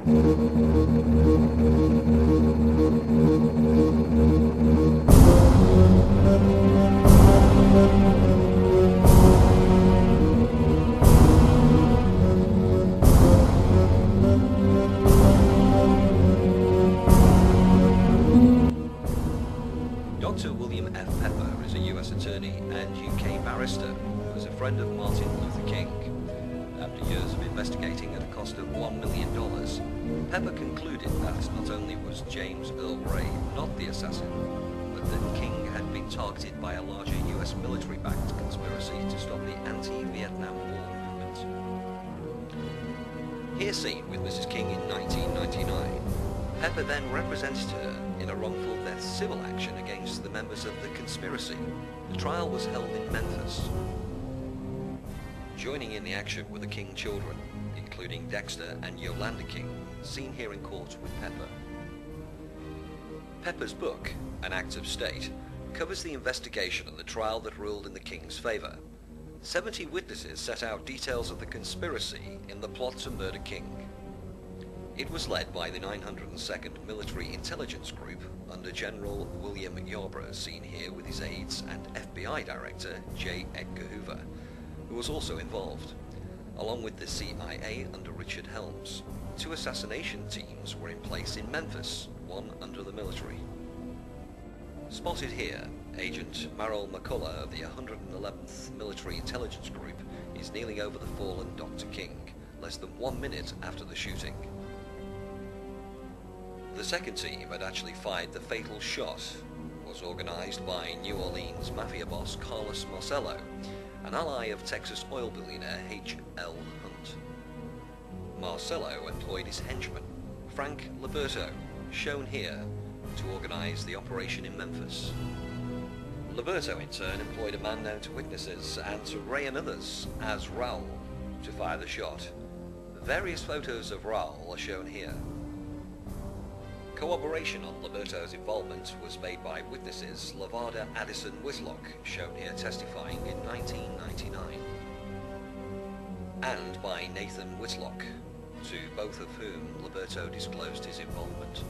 Dr. William F. Pepper is a U.S. attorney and UK barrister who was a friend of Martin Luther King. After years of investigating at a cost of $1 million, Pepper concluded that not only was James Earl Ray not the assassin, but that King had been targeted by a larger U.S. military-backed conspiracy to stop the anti-Vietnam War movement. Here seen with Mrs. King in 1999, Pepper then represented her in a wrongful death civil action against the members of the conspiracy. The trial was held in Memphis. Joining in the action were the King children, including Dexter and Yolanda King, seen here in court with Pepper. Pepper's book, An Act of State, covers the investigation and the trial that ruled in the King's favour. 70 witnesses set out details of the conspiracy in the plot to murder King. It was led by the 902nd Military Intelligence Group under General William Yarborough, seen here with his aides, and FBI Director J. Edgar Hoover, who was also involved, along with the CIA under Richard Helms. 2 assassination teams were in place in Memphis, one under the military. Spotted here, Agent Merrill McCullough of the 111th Military Intelligence Group is kneeling over the fallen Dr. King, less than 1 minute after the shooting. The second team had actually fired the fatal shot, was organized by New Orleans mafia boss Carlos Marcello, an ally of Texas oil billionaire H.L. Hunt. Marcello employed his henchman, Frank Liberto, shown here, to organize the operation in Memphis. Liberto in turn employed a man known to witnesses and to Ray and others as Raul to fire the shot. Various photos of Raul are shown here. Corroboration on Liberto's involvement was made by witnesses Lavada Addison Whitlock, shown here testifying in 1999, and by Nathan Whitlock, to both of whom Liberto disclosed his involvement.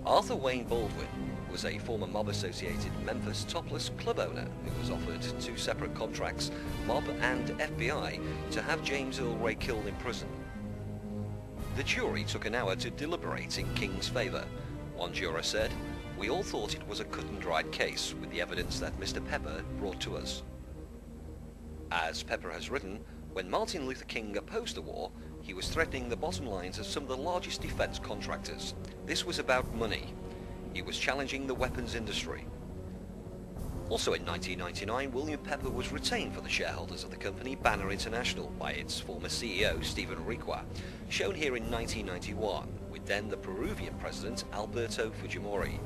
Arthur Wayne Baldwin was a former mob-associated Memphis topless club owner who was offered 2 separate contracts, mob and FBI, to have James Earl Ray killed in prison. The jury took an hour to deliberate in King's favour. One juror said, "We all thought it was a cut-and-dried case with the evidence that Mr. Pepper brought to us." As Pepper has written, when Martin Luther King opposed the war, he was threatening the bottom lines of some of the largest defence contractors. This was about money. He was challenging the weapons industry. Also in 1999, William Pepper was retained for the shareholders of the company Banner International by its former CEO, Stephen Requa, shown here in 1991, with then the Peruvian president, Alberto Fujimori.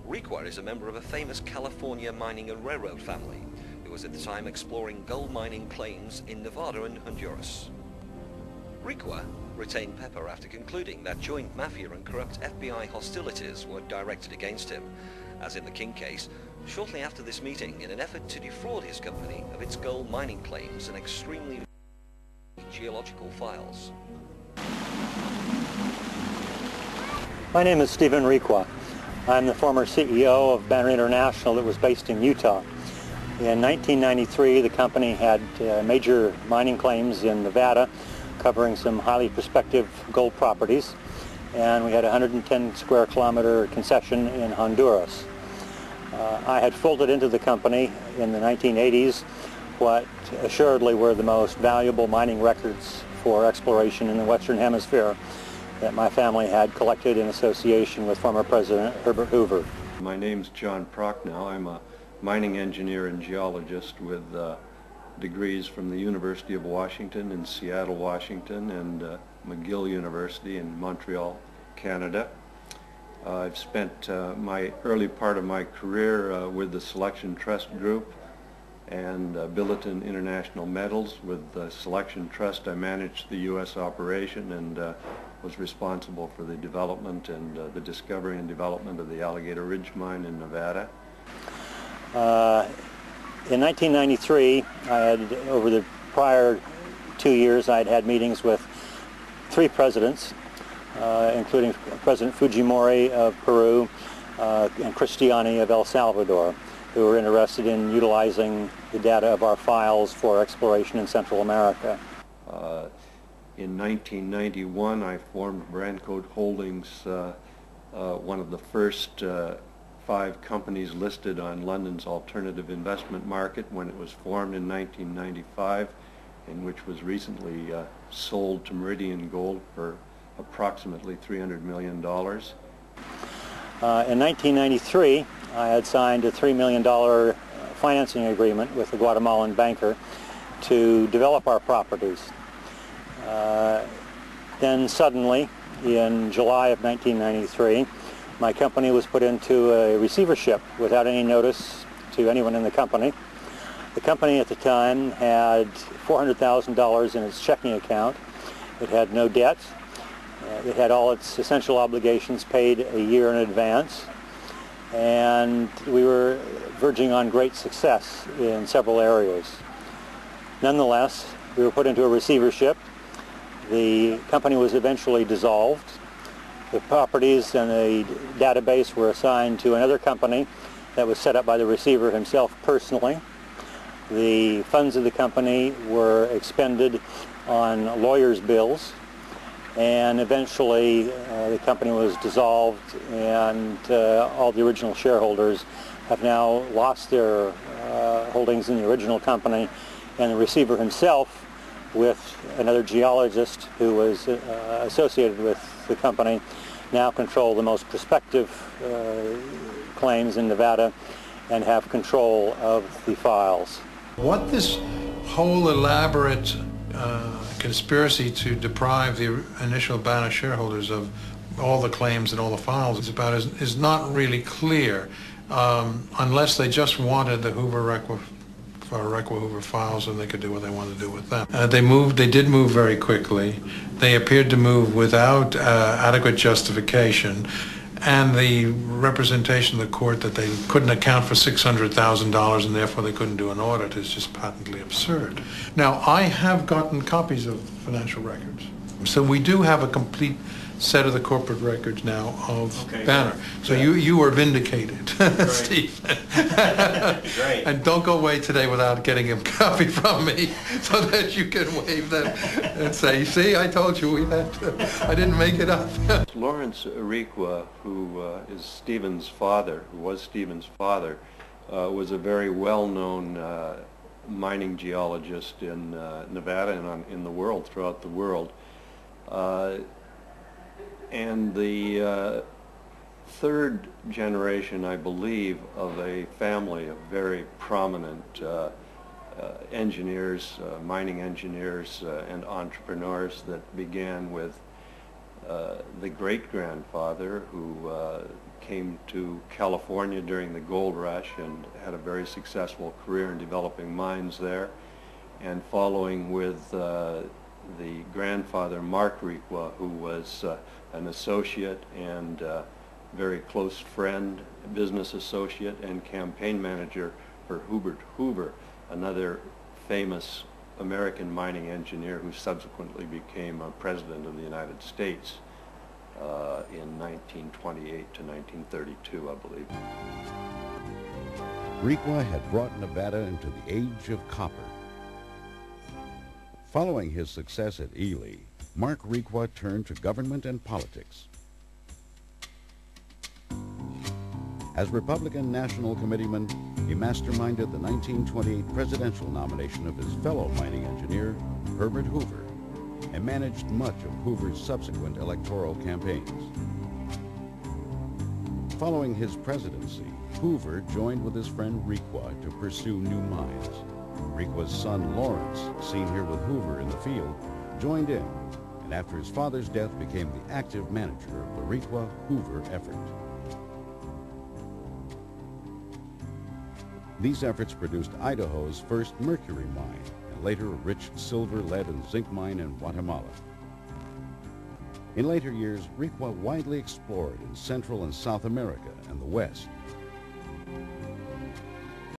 Requa is a member of a famous California mining and railroad family, who was at the time exploring gold mining claims in Nevada and Honduras. Requa retained Pepper after concluding that joint mafia and corrupt FBI hostilities were directed against him, as in the King case, shortly after this meeting in an effort to defraud his company of its gold mining claims and extremely geological files. My name is Stephen Requa. I'm the former CEO of Banner International that was based in Utah. In 1993, the company had major mining claims in Nevada, covering some highly prospective gold properties, and we had a 110 square kilometer concession in Honduras. I had folded into the company in the 1980s what assuredly were the most valuable mining records for exploration in the Western Hemisphere that my family had collected in association with former President Herbert Hoover. My name's John Prochnow. I'm a mining engineer and geologist with degrees from the University of Washington in Seattle, Washington, and McGill University in Montreal, Canada. I've spent my early part of my career with the Selection Trust Group and Billiton International Metals. With the Selection Trust, I managed the U.S. operation and was responsible for the development and the discovery and development of the Alligator Ridge Mine in Nevada. In 1993, over the prior 2 years, I'd had meetings with 3 presidents, including President Fujimori of Peru and Cristiani of El Salvador, who were interested in utilizing the data of our files for exploration in Central America. In 1991, I formed Brandcode Holdings, one of the first 5 companies listed on London's alternative investment market when it was formed in 1995, and which was recently sold to Meridian Gold for approximately $300 million. In 1993, I had signed a $3 million financing agreement with a Guatemalan banker to develop our properties. Then suddenly, in July of 1993, my company was put into a receivership without any notice to anyone in the company. The company at the time had $400,000 in its checking account. It had no debt. It had all its essential obligations paid a year in advance. And we were verging on great success in several areas. Nonetheless, we were put into a receivership. The company was eventually dissolved. The properties and the database were assigned to another company that was set up by the receiver himself personally. The funds of the company were expended on lawyers' bills, and eventually the company was dissolved, and all the original shareholders have now lost their holdings in the original company, and the receiver himself, with another geologist who was associated with the company, now control the most prospective claims in Nevada and have control of the files. What this whole elaborate conspiracy to deprive the initial Banner shareholders of all the claims and all the files is about is not really clear, unless they just wanted the Hoover Hoover files, and they could do what they wanted to do with them. They did move very quickly. They appeared to move without adequate justification, and the representation of the court that they couldn't account for $600,000 and therefore they couldn't do an audit is just patently absurd. Now, I have gotten copies of financial records, so we do have a complete set of the corporate records now of Banner. So you were vindicated, Steve. Great. And don't go away today without getting a copy from me so that you can wave them and say, see, I told you I didn't make it up. Lawrence Requa, who is Stephen's father, who was Stephen's father, was a very well-known mining geologist in Nevada and in the world, throughout the world. And the third generation, I believe, of a family of very prominent engineers, mining engineers and entrepreneurs that began with the great-grandfather who came to California during the gold rush and had a very successful career in developing mines there, and following with the grandfather, Mark Requa, who was an associate and very close friend, business associate, and campaign manager for Hubert Hoover, another famous American mining engineer who subsequently became a president of the United States in 1928 to 1932, I believe. Requa had brought Nevada into the age of copper. Following his success at Ely, Mark Requa turned to government and politics. As Republican National Committeeman, he masterminded the 1928 presidential nomination of his fellow mining engineer, Herbert Hoover, and managed much of Hoover's subsequent electoral campaigns. Following his presidency, Hoover joined with his friend Requa to pursue new mines. Requa's son Lawrence, seen here with Hoover in the field, joined in, and after his father's death became the active manager of the Requa-Hoover effort. These efforts produced Idaho's first mercury mine, and later a rich silver, lead, and zinc mine in Guatemala. In later years, Requa widely explored in Central and South America and the West,